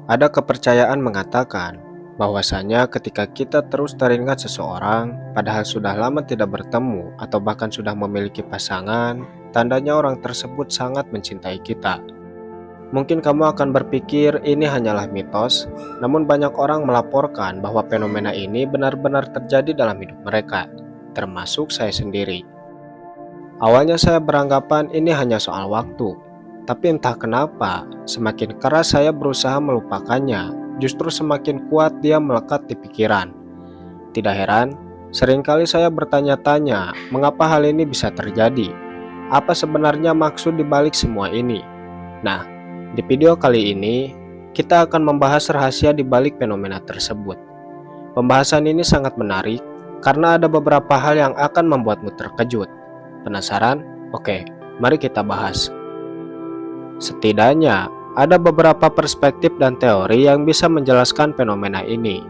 Ada kepercayaan mengatakan bahwasanya ketika kita terus teringat seseorang, padahal sudah lama tidak bertemu atau bahkan sudah memiliki pasangan, tandanya orang tersebut sangat mencintai kita. Mungkin kamu akan berpikir ini hanyalah mitos, namun banyak orang melaporkan bahwa fenomena ini benar-benar terjadi dalam hidup mereka, termasuk saya sendiri. Awalnya saya beranggapan ini hanya soal waktu, tapi entah kenapa, semakin keras saya berusaha melupakannya, justru semakin kuat dia melekat di pikiran. Tidak heran, seringkali saya bertanya-tanya mengapa hal ini bisa terjadi. Apa sebenarnya maksud dibalik semua ini? Nah, di video kali ini, kita akan membahas rahasia dibalik fenomena tersebut. Pembahasan ini sangat menarik, karena ada beberapa hal yang akan membuatmu terkejut. Penasaran? Oke, mari kita bahas. Setidaknya, ada beberapa perspektif dan teori yang bisa menjelaskan fenomena ini.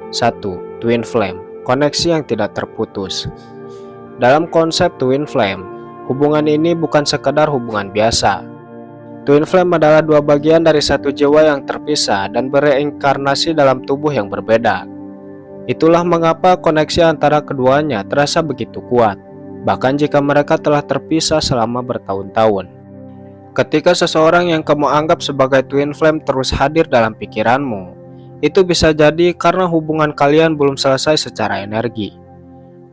1. Twin flame, koneksi yang tidak terputus. Dalam konsep twin flame, hubungan ini bukan sekedar hubungan biasa. Twin flame adalah dua bagian dari satu jiwa yang terpisah dan bereinkarnasi dalam tubuh yang berbeda. Itulah mengapa koneksi antara keduanya terasa begitu kuat, bahkan jika mereka telah terpisah selama bertahun-tahun. Ketika seseorang yang kamu anggap sebagai twin flame terus hadir dalam pikiranmu, itu bisa jadi karena hubungan kalian belum selesai secara energi.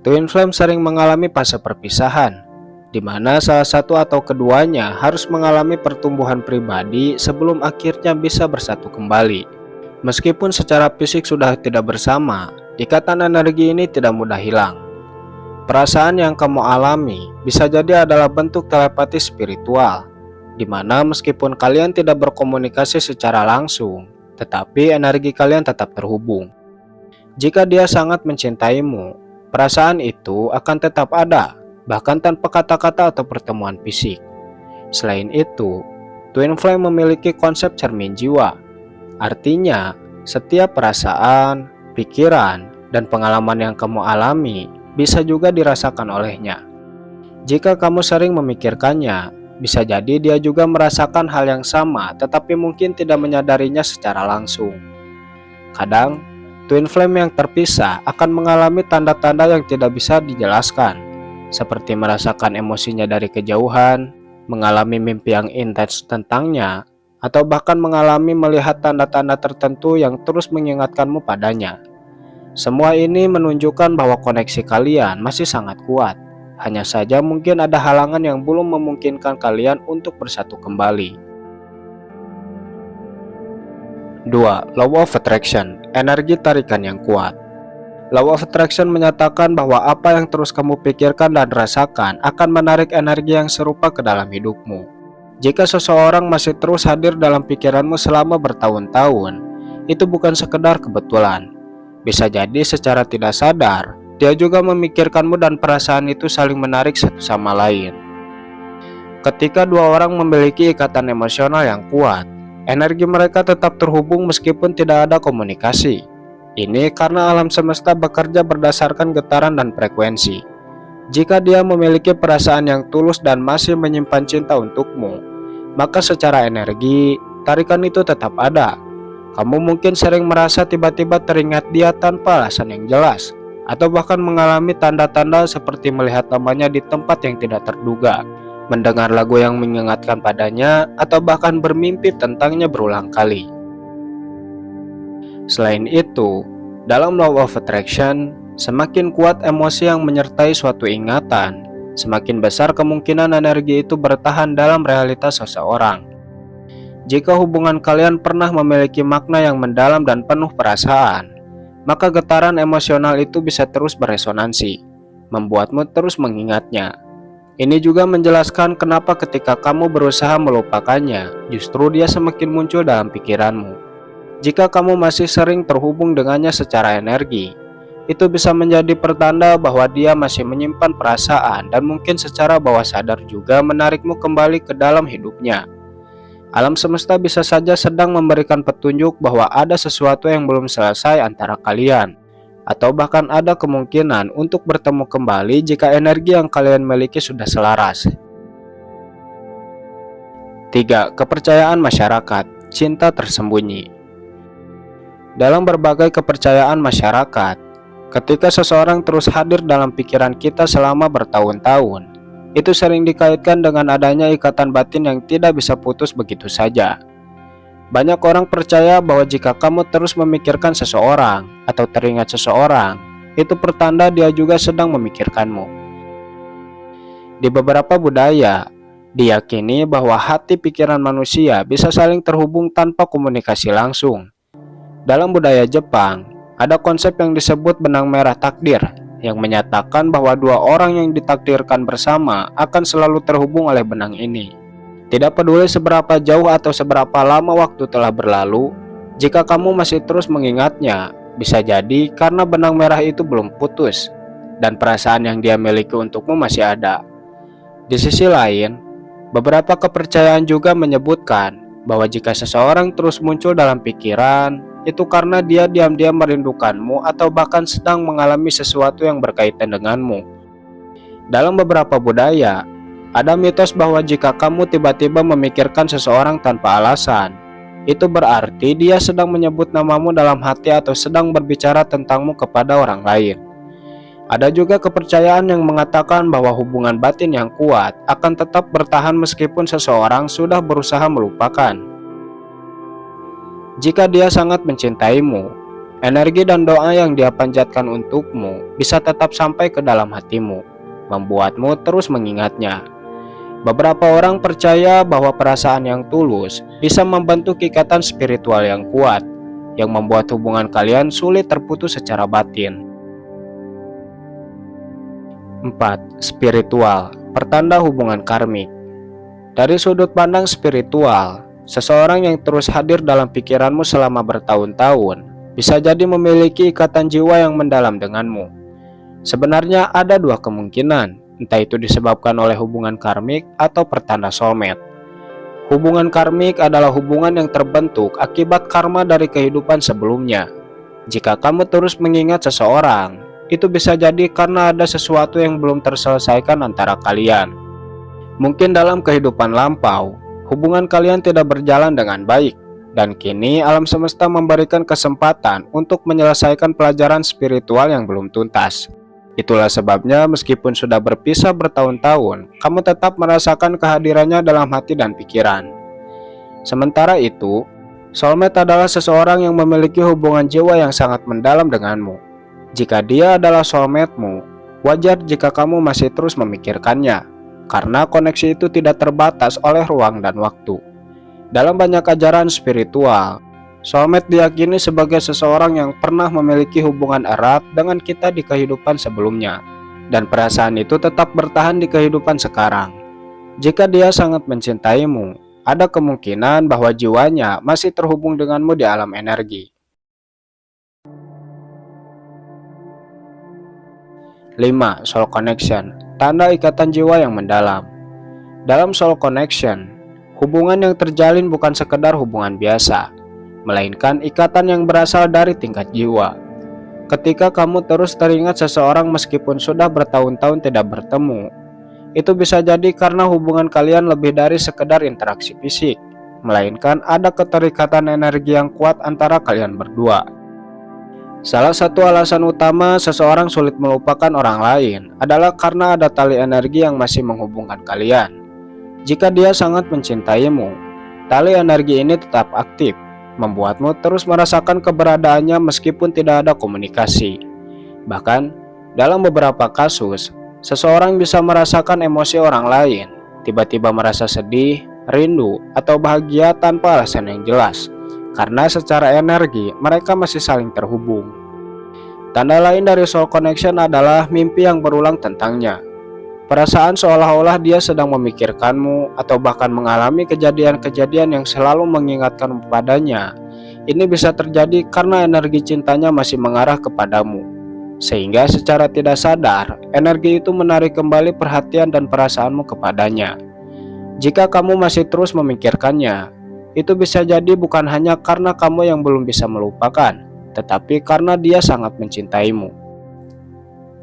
Twin flame sering mengalami fase perpisahan, di mana salah satu atau keduanya harus mengalami pertumbuhan pribadi sebelum akhirnya bisa bersatu kembali. Meskipun secara fisik sudah tidak bersama, ikatan energi ini tidak mudah hilang. Perasaan yang kamu alami bisa jadi adalah bentuk telepati spiritual, di mana meskipun kalian tidak berkomunikasi secara langsung, tetapi energi kalian tetap terhubung. Jika dia sangat mencintaimu, perasaan itu akan tetap ada, bahkan tanpa kata-kata atau pertemuan fisik. Selain itu, twin flame memiliki konsep cermin jiwa. Artinya, setiap perasaan, pikiran, dan pengalaman yang kamu alami bisa juga dirasakan olehnya. Jika kamu sering memikirkannya, bisa jadi dia juga merasakan hal yang sama, tetapi mungkin tidak menyadarinya secara langsung. Kadang, twin flame yang terpisah akan mengalami tanda-tanda yang tidak bisa dijelaskan, seperti merasakan emosinya dari kejauhan, mengalami mimpi yang intens tentangnya, atau bahkan mengalami melihat tanda-tanda tertentu yang terus mengingatkanmu padanya. Semua ini menunjukkan bahwa koneksi kalian masih sangat kuat. Hanya saja mungkin ada halangan yang belum memungkinkan kalian untuk bersatu kembali. 2. Law of Attraction, energi tarikan yang kuat. Law of Attraction menyatakan bahwa apa yang terus kamu pikirkan dan rasakan akan menarik energi yang serupa ke dalam hidupmu. Jika seseorang masih terus hadir dalam pikiranmu selama bertahun-tahun, itu bukan sekedar kebetulan. Bisa jadi secara tidak sadar, dia juga memikirkanmu dan perasaan itu saling menarik satu sama lain. Ketika dua orang memiliki ikatan emosional yang kuat, energi mereka tetap terhubung meskipun tidak ada komunikasi. Ini karena alam semesta bekerja berdasarkan getaran dan frekuensi. Jika dia memiliki perasaan yang tulus dan masih menyimpan cinta untukmu, maka secara energi, tarikan itu tetap ada. Kamu mungkin sering merasa tiba-tiba teringat dia tanpa alasan yang jelas, atau bahkan mengalami tanda-tanda seperti melihat namanya di tempat yang tidak terduga, mendengar lagu yang mengingatkan padanya, atau bahkan bermimpi tentangnya berulang kali. Selain itu, dalam Law of Attraction, semakin kuat emosi yang menyertai suatu ingatan, semakin besar kemungkinan energi itu bertahan dalam realitas seseorang. Jika hubungan kalian pernah memiliki makna yang mendalam dan penuh perasaan, maka getaran emosional itu bisa terus beresonansi, membuatmu terus mengingatnya. Ini juga menjelaskan kenapa ketika kamu berusaha melupakannya, justru dia semakin muncul dalam pikiranmu. Jika kamu masih sering terhubung dengannya secara energi, itu bisa menjadi pertanda bahwa dia masih menyimpan perasaan dan mungkin secara bawah sadar juga menarikmu kembali ke dalam hidupnya. Alam semesta bisa saja sedang memberikan petunjuk bahwa ada sesuatu yang belum selesai antara kalian, atau bahkan ada kemungkinan untuk bertemu kembali jika energi yang kalian miliki sudah selaras. 3. Kepercayaan masyarakat, cinta tersembunyi. Dalam berbagai kepercayaan masyarakat, ketika seseorang terus hadir dalam pikiran kita selama bertahun-tahun, itu sering dikaitkan dengan adanya ikatan batin yang tidak bisa putus begitu saja. Banyak orang percaya bahwa jika kamu terus memikirkan seseorang atau teringat seseorang, itu pertanda dia juga sedang memikirkanmu. Di beberapa budaya, diyakini bahwa hati pikiran manusia bisa saling terhubung tanpa komunikasi langsung. Dalam budaya Jepang, ada konsep yang disebut benang merah takdir, yang menyatakan bahwa dua orang yang ditakdirkan bersama akan selalu terhubung oleh benang ini. Tidak peduli seberapa jauh atau seberapa lama waktu telah berlalu, jika kamu masih terus mengingatnya, bisa jadi karena benang merah itu belum putus, dan perasaan yang dia miliki untukmu masih ada. Di sisi lain, beberapa kepercayaan juga menyebutkan bahwa jika seseorang terus muncul dalam pikiran, itu karena dia diam-diam merindukanmu atau bahkan sedang mengalami sesuatu yang berkaitan denganmu. Dalam beberapa budaya, ada mitos bahwa jika kamu tiba-tiba memikirkan seseorang tanpa alasan, itu berarti dia sedang menyebut namamu dalam hati atau sedang berbicara tentangmu kepada orang lain. Ada juga kepercayaan yang mengatakan bahwa hubungan batin yang kuat akan tetap bertahan meskipun seseorang sudah berusaha melupakan. Jika dia sangat mencintaimu, energi dan doa yang dia panjatkan untukmu bisa tetap sampai ke dalam hatimu, membuatmu terus mengingatnya. Beberapa orang percaya bahwa perasaan yang tulus bisa membentuk ikatan spiritual yang kuat, yang membuat hubungan kalian sulit terputus secara batin. 4. Spiritual, pertanda hubungan karmik. Dari sudut pandang spiritual, seseorang yang terus hadir dalam pikiranmu selama bertahun-tahun bisa jadi memiliki ikatan jiwa yang mendalam denganmu. Sebenarnya ada dua kemungkinan, entah itu disebabkan oleh hubungan karmik atau pertanda soulmate. Hubungan karmik adalah hubungan yang terbentuk akibat karma dari kehidupan sebelumnya. Jika kamu terus mengingat seseorang, itu bisa jadi karena ada sesuatu yang belum terselesaikan antara kalian. Mungkin dalam kehidupan lampau, hubungan kalian tidak berjalan dengan baik, dan kini alam semesta memberikan kesempatan untuk menyelesaikan pelajaran spiritual yang belum tuntas. Itulah sebabnya meskipun sudah berpisah bertahun-tahun, kamu tetap merasakan kehadirannya dalam hati dan pikiran. Sementara itu, soulmate adalah seseorang yang memiliki hubungan jiwa yang sangat mendalam denganmu. Jika dia adalah soulmate-mu, wajar jika kamu masih terus memikirkannya, karena koneksi itu tidak terbatas oleh ruang dan waktu. Dalam banyak ajaran spiritual, soulmate diyakini sebagai seseorang yang pernah memiliki hubungan erat dengan kita di kehidupan sebelumnya, dan perasaan itu tetap bertahan di kehidupan sekarang. Jika dia sangat mencintaimu, ada kemungkinan bahwa jiwanya masih terhubung denganmu di alam energi. 5. Soul connection, tanda ikatan jiwa yang mendalam. Dalam soul connection, hubungan yang terjalin bukan sekedar hubungan biasa, melainkan ikatan yang berasal dari tingkat jiwa. Ketika kamu terus teringat seseorang meskipun sudah bertahun-tahun tidak bertemu, itu bisa jadi karena hubungan kalian lebih dari sekedar interaksi fisik, melainkan ada keterikatan energi yang kuat antara kalian berdua. Salah satu alasan utama seseorang sulit melupakan orang lain adalah karena ada tali energi yang masih menghubungkan kalian. Jika dia sangat mencintaimu, tali energi ini tetap aktif, membuatmu terus merasakan keberadaannya meskipun tidak ada komunikasi. Bahkan, dalam beberapa kasus, seseorang bisa merasakan emosi orang lain, tiba-tiba merasa sedih, rindu, atau bahagia tanpa alasan yang jelas, karena secara energi mereka masih saling terhubung. Tanda lain dari soul connection adalah mimpi yang berulang tentangnya. Perasaan seolah-olah dia sedang memikirkanmu atau bahkan mengalami kejadian-kejadian yang selalu mengingatkan padanya. Ini bisa terjadi karena energi cintanya masih mengarah kepadamu, sehingga secara tidak sadar energi itu menarik kembali perhatian dan perasaanmu kepadanya. Jika kamu masih terus memikirkannya, itu bisa jadi bukan hanya karena kamu yang belum bisa melupakan, tetapi karena dia sangat mencintaimu.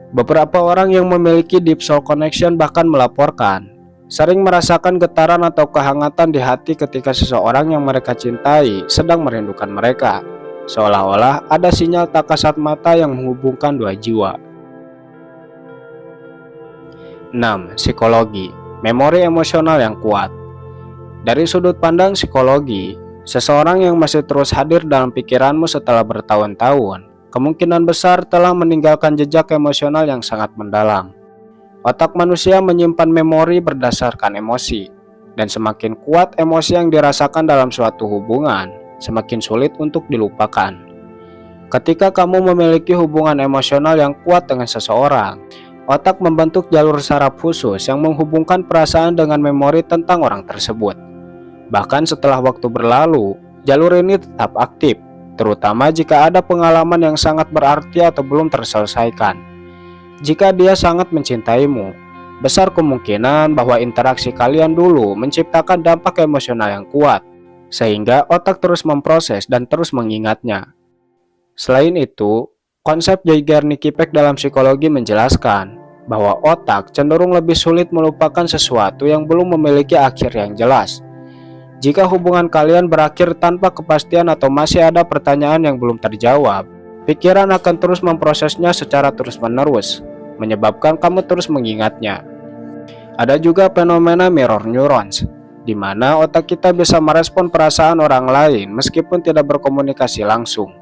Beberapa orang yang memiliki deep soul connection bahkan melaporkan sering merasakan getaran atau kehangatan di hati ketika seseorang yang mereka cintai sedang merindukan mereka, seolah-olah ada sinyal tak kasat mata yang menghubungkan dua jiwa. 6. Psikologi, memori emosional yang kuat. Dari sudut pandang psikologi, seseorang yang masih terus hadir dalam pikiranmu setelah bertahun-tahun, kemungkinan besar telah meninggalkan jejak emosional yang sangat mendalam. Otak manusia menyimpan memori berdasarkan emosi, dan semakin kuat emosi yang dirasakan dalam suatu hubungan, semakin sulit untuk dilupakan. Ketika kamu memiliki hubungan emosional yang kuat dengan seseorang, otak membentuk jalur saraf khusus yang menghubungkan perasaan dengan memori tentang orang tersebut. Bahkan setelah waktu berlalu, jalur ini tetap aktif, terutama jika ada pengalaman yang sangat berarti atau belum terselesaikan. Jika dia sangat mencintaimu, besar kemungkinan bahwa interaksi kalian dulu menciptakan dampak emosional yang kuat, sehingga otak terus memproses dan terus mengingatnya. Selain itu, konsep Zeigarnik-Kipek dalam psikologi menjelaskan bahwa otak cenderung lebih sulit melupakan sesuatu yang belum memiliki akhir yang jelas. Jika hubungan kalian berakhir tanpa kepastian atau masih ada pertanyaan yang belum terjawab, pikiran akan terus memprosesnya secara terus-menerus, menyebabkan kamu terus mengingatnya. Ada juga fenomena mirror neurons, di mana otak kita bisa merespon perasaan orang lain meskipun tidak berkomunikasi langsung.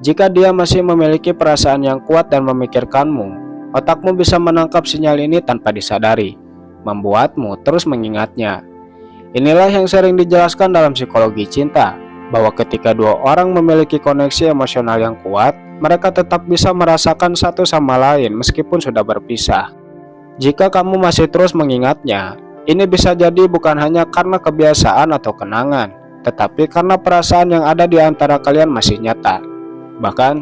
Jika dia masih memiliki perasaan yang kuat dan memikirkanmu, otakmu bisa menangkap sinyal ini tanpa disadari, membuatmu terus mengingatnya. Inilah yang sering dijelaskan dalam psikologi cinta, bahwa ketika dua orang memiliki koneksi emosional yang kuat, mereka tetap bisa merasakan satu sama lain meskipun sudah berpisah. Jika kamu masih terus mengingatnya, ini bisa jadi bukan hanya karena kebiasaan atau kenangan, tetapi karena perasaan yang ada di antara kalian masih nyata. Bahkan,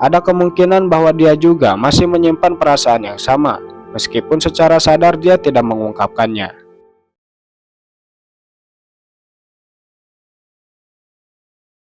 ada kemungkinan bahwa dia juga masih menyimpan perasaan yang sama, meskipun secara sadar dia tidak mengungkapkannya.